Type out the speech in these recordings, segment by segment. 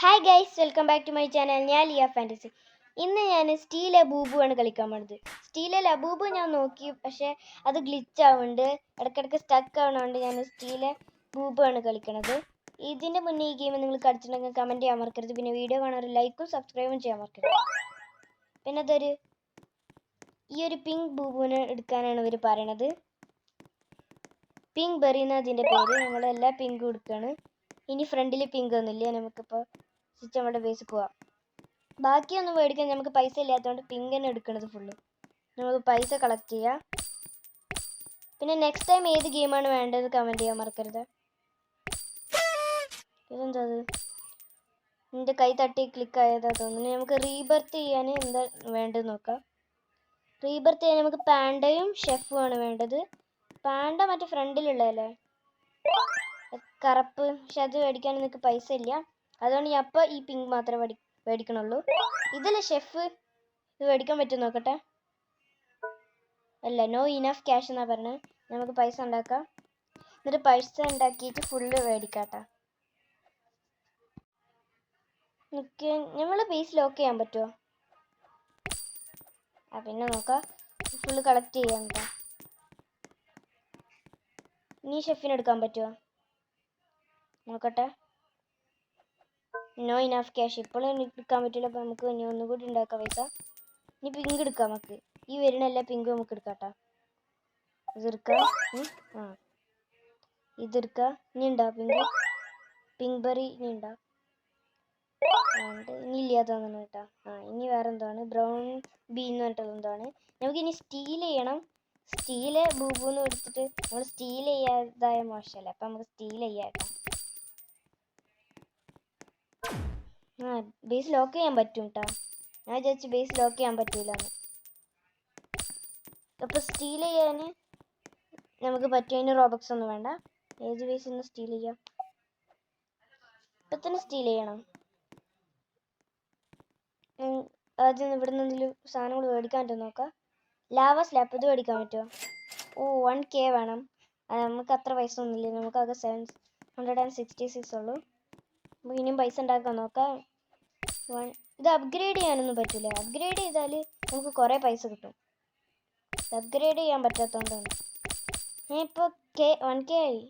Hi guys, welcome back to my channel. ഞാൻ Lia fantasy. ഇന്ന് ഞാൻ സ്റ്റീൽ ലബൂബു ആണ് കളിക്കാൻ പോണത്. സ്റ്റീൽ ലബൂബു ഞാൻ നോക്കി, പക്ഷേ അത് ഗ്ലിച്ച് ആവുന്നുണ്ട്, ഇടയ്ക്കിടയ്ക്ക് സ്റ്റക്ക് ആവുന്നതുകൊണ്ട് ഞാൻ സ്റ്റീൽ ബൂബു ആണ് കളിക്കണത്. ഇതിൻ്റെ മുന്നേ ഈ ഗെയിം നിങ്ങൾ കളിച്ചിട്ടുണ്ടെങ്കിൽ കമൻറ്റ് ചെയ്യാൻ മറക്കരുത്. പിന്നെ വീഡിയോ കാണാൻ ഒരു ലൈക്കും സബ്സ്ക്രൈബും ചെയ്യാൻ മറക്കരുത്. പിന്നെ ഈ ഒരു പിങ്ക് ബൂബുവിനെ എടുക്കാനാണ് ഇവർ പറയണത്. പിങ്ക് ബെറി എന്ന അതിൻ്റെ പേര്. ഞങ്ങളെല്ലാ പിങ്കും എടുക്കുകയാണ്. ഇനി ഫ്രണ്ടിൽ പിങ്ക് ഒന്നുമില്ല. നമുക്കിപ്പോൾ നമ്മുടെ ബേസിൽ പോവാം. ബാക്കിയൊന്നും മേടിക്കാൻ നമുക്ക് പൈസ ഇല്ലാത്തതുകൊണ്ട് പിങ്ക് തന്നെ എടുക്കണത് ഫുള്ള്. നമുക്ക് പൈസ കളക്ട് ചെയ്യാം. പിന്നെ നെക്സ്റ്റ് ടൈം ഏത് ഗെയിമാണ് വേണ്ടത് കമൻറ്റ് ചെയ്യാൻ മറക്കരുത്. ഇതെന്താ, എൻ്റെ കൈ തട്ടി ക്ലിക്ക് ആയതാ തോന്നുന്നു. നമുക്ക് റീബർത്ത് ചെയ്യാൻ എന്താ വേണ്ടത് നോക്കാം. റീബർത്ത് ചെയ്യാൻ നമുക്ക് പാൻഡയും ഷെഫും ആണ് വേണ്ടത്. പാൻഡ മറ്റേ ഫ്രണ്ടിലുള്ളതല്ലേ, കറുപ്പ്. പക്ഷെ അത് മേടിക്കാൻ നിങ്ങൾക്ക് പൈസ ഇല്ല, അതുകൊണ്ട് ഞാൻ അപ്പോൾ ഈ പിങ്ക് മാത്രമേ മേടിക്കണുള്ളൂ. ഇതല്ലേ ഷെഫ്, ഇത് മേടിക്കാൻ പറ്റും നോക്കട്ടെ. അല്ല, നോ ഇനഫ് ക്യാഷ് എന്നാണ് പറഞ്ഞത്. നമുക്ക് പൈസ ഉണ്ടാക്കാം. എന്നിട്ട് പൈസ ഉണ്ടാക്കിയിട്ട് ഫുള്ള് മേടിക്കാട്ടോ. നമ്മൾ ബേസ് ലോക്ക് ചെയ്യാൻ പറ്റുമോ? പിന്നെ നോക്കാം. ഫുള്ള് കളക്ട് ചെയ്യാൻ കേട്ടോ. ഇനി ഷെഫിന് എടുക്കാൻ പറ്റുമോ നോക്കട്ടെ. നോ ഇനഫ് ക്യാഷ്, ഇപ്പോഴും എടുക്കാൻ പറ്റില്ല. അപ്പോൾ നമുക്ക് ഇനി ഒന്നുകൂടി ഉണ്ടാക്കാം പൈസ. ഇനി പിങ്ക് എടുക്കാം. നമുക്ക് ഈ വരുന്ന എല്ലാ പിങ്കും നമുക്ക് എടുക്കാട്ടോ. ഇതെടുക്കാം. ഇതെടുക്കാം. ഇനി ഉണ്ടാ പിങ്ക് ബെറി ഇനി ഉണ്ടാ ഇനി ഇല്ലാതെ തോന്നുന്നു കേട്ടോ. ഇനി വേറെ എന്താണ്, ബ്രൗൺ ബീ എന്ന് പറഞ്ഞിട്ടുള്ള എന്താണ്. നമുക്കിനി സ്റ്റീൽ ചെയ്യണം. സ്റ്റീല് ബൂബൂന്ന് എടുത്തിട്ട് നമ്മൾ സ്റ്റീൽ ചെയ്യാതായ മോശമല്ലേ, അപ്പം നമുക്ക് സ്റ്റീൽ ചെയ്യാം കേട്ടോ. ബേസ് ലോക്ക് ചെയ്യാൻ പറ്റും കേട്ടോ. ഞാൻ വിചാരിച്ചു ബേസ് ലോക്ക് ചെയ്യാൻ പറ്റൂലെന്ന്. അപ്പോൾ സ്റ്റീൽ ചെയ്യാൻ നമുക്ക് പറ്റും. അതിന് റോബക്സ് ഒന്നും വേണ്ട. ഏത് ബേസിൽ നിന്ന് സ്റ്റീൽ ചെയ്യാം? ഇപ്പം തന്നെ സ്റ്റീൽ ചെയ്യണം. ആദ്യം ഇവിടെ നിന്ന് എന്തെങ്കിലും സാധനങ്ങൾ മേടിക്കാൻ പറ്റുമോ നോക്കാം. ലാവ സ്ലാപ്പ് ഇത് മേടിക്കാൻ പറ്റുമോ? 1K വേണം. നമുക്ക് അത്ര പൈസ ഒന്നുമില്ല. നമുക്കാകെ 766 ഉള്ളൂ. നമുക്ക് ഇനിയും പൈസ ഉണ്ടാക്കാൻ നോക്കാം. ഇത് അപ്ഗ്രേഡ് ചെയ്യാനൊന്നും പറ്റില്ല. അപ്ഗ്രേഡ് ചെയ്താൽ നമുക്ക് കുറേ പൈസ കിട്ടും. അപ്ഗ്രേഡ് ചെയ്യാൻ പറ്റാത്തതുകൊണ്ടാണ്. ഞാൻ ഇപ്പോൾ 1K ആയി.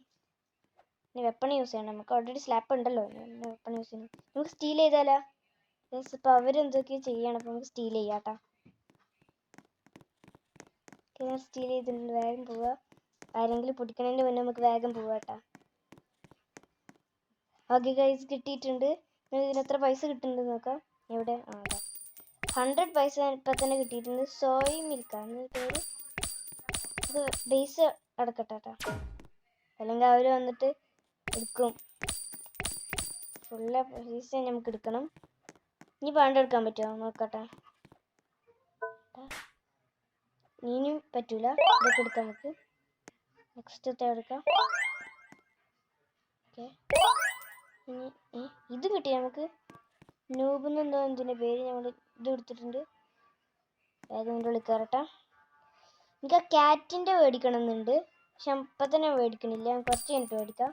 ഇനി വെപ്പൺ യൂസ് ചെയ്യണം. നമുക്ക് ഓൾറെഡി സ്ലാപ്പ് ഉണ്ടല്ലോ. വെപ്പൺ യൂസ് ചെയ്യണം. നമുക്ക് സ്റ്റീൽ ചെയ്താലോ? ഇപ്പോൾ അവരെന്തൊക്കെയോ ചെയ്യണം. അപ്പോൾ നമുക്ക് സ്റ്റീൽ ചെയ്യാം കേട്ടോ. ഞാൻ സ്റ്റീൽ ചെയ്തിട്ടുണ്ട്. വേഗം പോവുക. ആരെങ്കിലും പൊടിക്കണതിൻ്റെ മുന്നേ നമുക്ക് വേഗം പോവാം കേട്ടോ. ഓക്കെ ഗൈസ്, കിട്ടിയിട്ടുണ്ട്. ഇതിന് എത്ര പൈസ കിട്ടുന്നുണ്ട് നോക്കാം. എവിടെ? 100 പൈസ ഇപ്പം തന്നെ കിട്ടിയിട്ടുണ്ട്. സോയ് മിൽക്കാണ് പേര്. ഇത് ബേസ് അടക്കട്ടെ കേട്ടോ, അല്ലെങ്കിൽ അവർ വന്നിട്ട് എടുക്കും. ഫുള്ള് പൈസ നമുക്ക് എടുക്കണം. ഇനി പാണ്ട് എടുക്കാൻ പറ്റുമോ നോക്കട്ടെ. ഇനിയും പറ്റൂല. ഇതൊക്കെ എടുക്കാം നമുക്ക്. നെക്സ്റ്റ് എടുക്കാം. ഓക്കെ, ഇനി ഇത് കിട്ടി നമുക്ക്. നൂബെന്ന് എന്തോ ഇതിൻ്റെ പേര്. നമ്മൾ ഇത് എടുത്തിട്ടുണ്ട്. വേഗം വിളിക്കാറട്ടെ. എനിക്ക് ആ ക്യാറ്റിൻ്റെ മേടിക്കണം എന്നുണ്ട്, പക്ഷെ ഇപ്പം തന്നെ മേടിക്കണില്ല. ഞാൻ കുറച്ച് കഴിഞ്ഞിട്ട് മേടിക്കാം.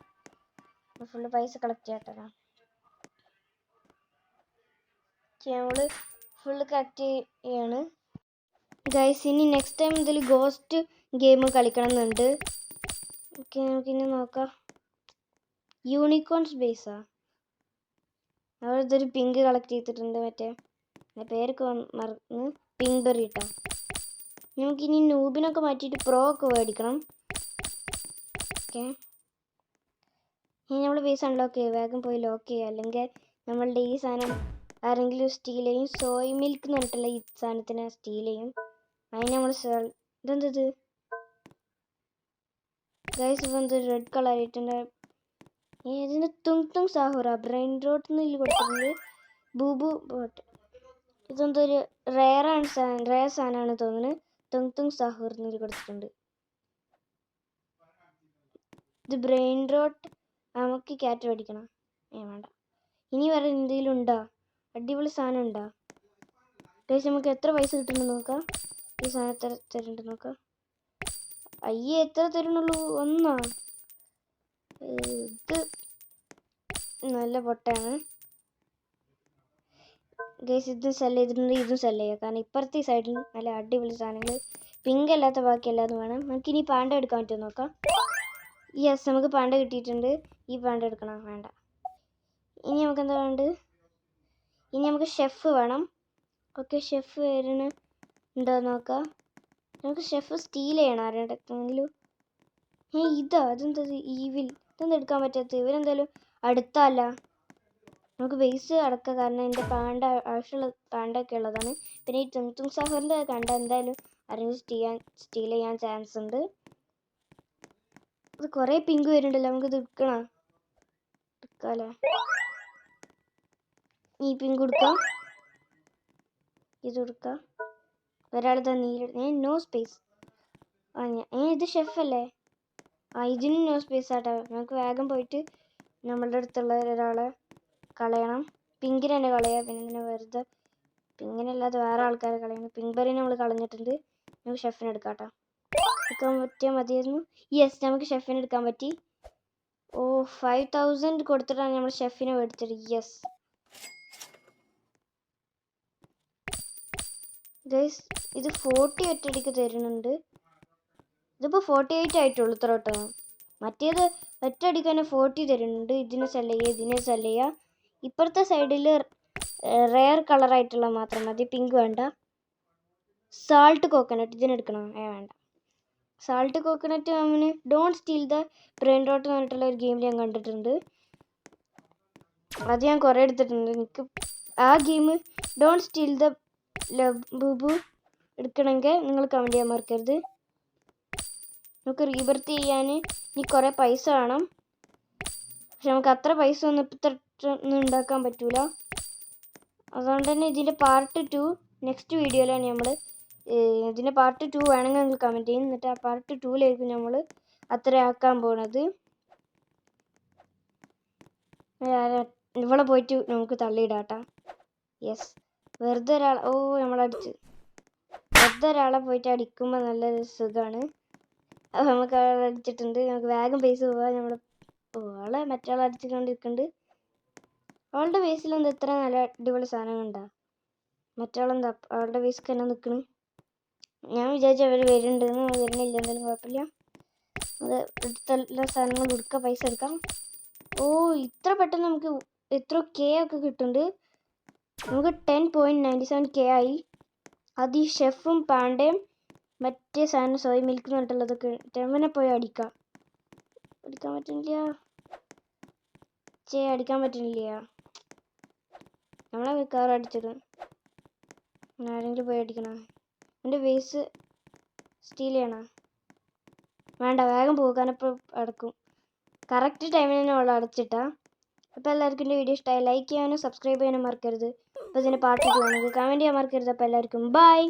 ഫുള്ള് പൈസ കളക്ട് ചെയ്യട്ടെ. നമ്മൾ ഫുള്ള് കളക്ട് ചെയ്യാണ് ഗൈസ്. ഇനി നെക്സ്റ്റ് ടൈം ഇതിൽ ഗോസ്റ്റ് ഗെയിം കളിക്കണം എന്നുണ്ട്. ഓക്കെ, നമുക്കിനി നോക്കാം. യൂണിക്കോൺസ് ബേസാ. അവരിതൊരു പിങ്ക് കളക്ട് ചെയ്തിട്ടുണ്ട്. മറ്റേ പേരൊക്കെ മറന്ന് പിങ്ക് ബെറി ഇട്ടാ. നമുക്കിനി നൂബിനൊക്കെ മാറ്റിയിട്ട് പ്രോ ഒക്കെ മേടിക്കണം. ഓക്കെ, ഇനി നമ്മൾ ബേസ് അൺലോക്ക് ചെയ്യുക. വേഗം പോയി ലോക്ക് ചെയ്യുക, അല്ലെങ്കിൽ നമ്മളുടെ ഈ സാധനം ആരെങ്കിലും സ്റ്റീൽ ചെയ്യും. സോയ് മിൽക്ക് എന്ന് പറഞ്ഞിട്ടുള്ള ഈ സാധനത്തിനെ സ്റ്റീൽ ചെയ്യും. അതിന് നമ്മൾ ഇതെന്തത് ഗൈസ്, ഇപ്പം എന്തൊരു റെഡ് കളർ ആയിട്ടുണ്ട്. ഇതിന് തുങ് സാഹുറ ബ്രെയിൻ റോട്ട് എന്നിൽ കൊടുത്തിട്ടുണ്ട്. ബൂബു ബോട്ട്. ഇതെന്തോ ഒരു റെയർ സാധനമാണ് തോന്നുന്നത്. തുങ് സാഹൂർ എന്നിൽ കൊടുത്തിട്ടുണ്ട്. ഇത് ബ്രെയിൻ റോട്ട്. നമുക്ക് ക്യാറ്റ് മേടിക്കണം. വേണ്ട. ഇനി വേറെ എന്തെങ്കിലും ഉണ്ടോ? അടിപൊളി സാധനം ഉണ്ടോ ഗൈസ്? നമുക്ക് എത്ര പൈസ കിട്ടുന്നുണ്ട് നോക്കാം. ഈ സാധനം എത്ര തരുന്നുണ്ട് നോക്കാം. അയ്യേ, എത്ര തരുന്നുള്ളൂ? ഒന്നാ? ഇത് നല്ല പൊട്ടാണ്. ഗൈസ് ഇതും സെല് ചെയ്തിട്ടുണ്ട്, ഇതും സെല് ചെയ്യുക. കാരണം ഇപ്പുറത്തെ സൈഡിൽ നല്ല അടിപൊളി സാധനങ്ങൾ, പിങ്ക് അല്ലാത്ത ബാക്കി എല്ലാതും വേണം. നമുക്ക് ഇനി പാണ്ട എടുക്കാൻ പറ്റുമോ നോക്കാം. യെസ്, നമുക്ക് പാണ്ട കിട്ടിയിട്ടുണ്ട്. ഈ പാണ്ട എടുക്കണം, വേണ്ട. ഇനി നമുക്ക് എന്താ വേണ്ടത്? ഇനി നമുക്ക് ഷെഫ് വേണം. ഓക്കെ, ഷെഫ് വരുന്ന ഉണ്ടോ നോക്കാം. നമുക്ക് ഷെഫ് സ്റ്റീൽ ചെയ്യണം ആരുടെങ്കിലും. ഇതാ, അതെന്താ ഈവിൽ, ഇതൊന്നും എടുക്കാൻ പറ്റാത്ത. ഇവരെന്തായാലും അടുത്തല്ല. നമുക്ക് ബേസ് അടക്കാം, കാരണം എൻ്റെ പാണ്ട ആവശ്യമുള്ള പാണ്ടൊക്കെ ഉള്ളതാണ്. പിന്നെ ഈ തും സഫറിൻ്റെ കണ്ട എന്തായാലും ആരെങ്കിലും സ്റ്റീൽ ചെയ്യാൻ ചാൻസ് ഉണ്ട്. ഇത് കുറേ പിങ്ക് വരുന്നുണ്ടല്ലോ, നമുക്കിത് എടുക്കണം. എടുക്കാല്ലേ, ഈ പിങ്ക് കൊടുക്കാം, ഇത് കൊടുക്കാം. ഒരാൾ നോ സ്പേസ്. ഇത് ഷെഫല്ലേ? ഇതിനും നോ സ്പേസ് ആട്ടോ. നമുക്ക് വേഗം പോയിട്ട് നമ്മളുടെ അടുത്തുള്ള ഒരാളെ കളയണം. പിങ്കിനെ തന്നെ കളയാം. പിന്നെ ഇതിനെ വെറുതെ പിങ്കിനല്ലാതെ വേറെ ആൾക്കാരെ കളയണം. പിങ്ക് ബെറിനെ നമ്മൾ കളഞ്ഞിട്ടുണ്ട്. നമുക്ക് ഷെഫിനെ എടുക്കാം കേട്ടോ. എടുക്കാൻ പറ്റിയാൽ മതിയായിരുന്നു. യെസ്, നമുക്ക് ഷെഫിനെ എടുക്കാൻ പറ്റി. 5000 കൊടുത്തിട്ടാണ് നമ്മൾ ഷെഫിനെ മേടിച്ചത്. യെസ് ഗൈസ്, ഇത് 40 ഒറ്റയടിക്ക് തരുന്നുണ്ട്. ഇതിപ്പോൾ 48 ആയിട്ടുള്ളൂ ഇത്ര കേട്ടോ. മറ്റേത് ഒറ്റയടിക്ക് തന്നെ 40 തരുന്നുണ്ട്. ഇതിനെ സെല് ചെയ്യുക, ഇതിനെ സെല് ചെയ്യുക. ഇപ്പുറത്തെ സൈഡിൽ റെയർ കളറായിട്ടുള്ള മാത്രം മതി, പിങ്ക് വേണ്ട. സാൾട്ട് കോക്കനട്ട് ഇതിനെടുക്കണം, വേണ്ട. സാൾട്ട് കോക്കനറ്റ് അവന് don't steel the brain rote എന്ന് പറഞ്ഞിട്ടുള്ള ഒരു ഗെയിമിൽ ഞാൻ കണ്ടിട്ടുണ്ട്. അത് ഞാൻ കുറേ എടുത്തിട്ടുണ്ട്. എനിക്ക് ആ ഗെയിം ഡോണ്ട് സ്റ്റീൽ ദ ബുബു എടുക്കണമെങ്കിൽ നിങ്ങൾ കമൻറ്റ് ചെയ്യാൻ മറക്കരുത്. നമുക്ക് റീബർത്ത് ചെയ്യാൻ ഇനി കുറേ പൈസ വേണം. പക്ഷെ നമുക്ക് അത്ര പൈസ ഒന്നും ഇപ്പം ഉണ്ടാക്കാൻ പറ്റൂല. അതുകൊണ്ട് തന്നെ ഇതിൻ്റെ പാർട്ട് 2 നെക്സ്റ്റ് വീഡിയോയിലാണ് നമ്മൾ. ഇതിൻ്റെ പാർട്ട് 2 വേണമെങ്കിൽ നിങ്ങൾ കമൻറ്റ് ചെയ്യും. എന്നിട്ട് ആ പാർട്ട് 2യിലായിരിക്കും നമ്മൾ അത്ര ആക്കാൻ പോണത്. ഇവിടെ പോയിട്ട് നമുക്ക് തള്ളിയിടാട്ടാ. യെസ്, വെറുതെ ഒരാളെ നമ്മളടിച്ച് വെറുതെ ഒരാളെ പോയിട്ട് അടിക്കുമ്പോൾ നല്ലൊരു സുഖമാണ്. അപ്പോൾ നമുക്ക് ആളെ അടിച്ചിട്ടുണ്ട്. നമുക്ക് വേഗം ബേസ് പോവാം. നമ്മൾ ആളെ മറ്റാളെ അടിച്ചുകൊണ്ടിരിക്കുന്നുണ്ട്. അവളുടെ ബേസിൽ എന്താ ഇത്ര നല്ല അടിപൊളി സാധനങ്ങളുണ്ടാ? മറ്റാളെന്താ അവളുടെ ബേസിൽ തന്നെ നിൽക്കണ്? ഞാൻ വിചാരിച്ചു അവർ വരുന്നുണ്ടെന്ന്. വരുന്നില്ല, എന്തായാലും കുഴപ്പമില്ല. അത് എടുത്തുള്ള സാധനങ്ങൾ കൊടുക്കുക, പൈസ എടുക്കാം. ഇത്ര പെട്ടെന്ന് നമുക്ക് എത്ര കെ ഒക്കെ കിട്ടുന്നുണ്ട്. നമുക്ക് 10.97K ആയി. അത് ഈ ഷെഫും പാണ്ടയും മറ്റേ സാധനം സോയ് മിൽക്ക് എന്ന് പറഞ്ഞിട്ടുള്ളതൊക്കെ ടെമനെ പോയി അടിക്കാൻ പറ്റുന്നില്ല. അടിക്കാൻ പറ്റുന്നില്ല. നമ്മളെ കാർ അടിച്ചിടും. ആരെങ്കിലും പോയി അടിക്കണം. എൻ്റെ ബേസ് സ്റ്റീൽ ചെയ്യണം. വേണ്ട, വേഗം പോകാനിപ്പോൾ അടക്കും. കറക്റ്റ് ടൈമിൽ തന്നെ അവൾ അടച്ചിട്ടാ. അപ്പോൾ എല്ലാവർക്കും എൻ്റെ വീഡിയോ ഇഷ്ടമായി. ലൈക്ക് ചെയ്യാനും സബ്സ്ക്രൈബ് ചെയ്യാനും മറക്കരുത്. അപ്പോൾ ഇതിൻ്റെ പാർട്ട് 2 ആണ്. കമൻറ്റ് ചെയ്യാൻ മറക്കരുത്. അപ്പോൾ എല്ലാവർക്കും ബൈ.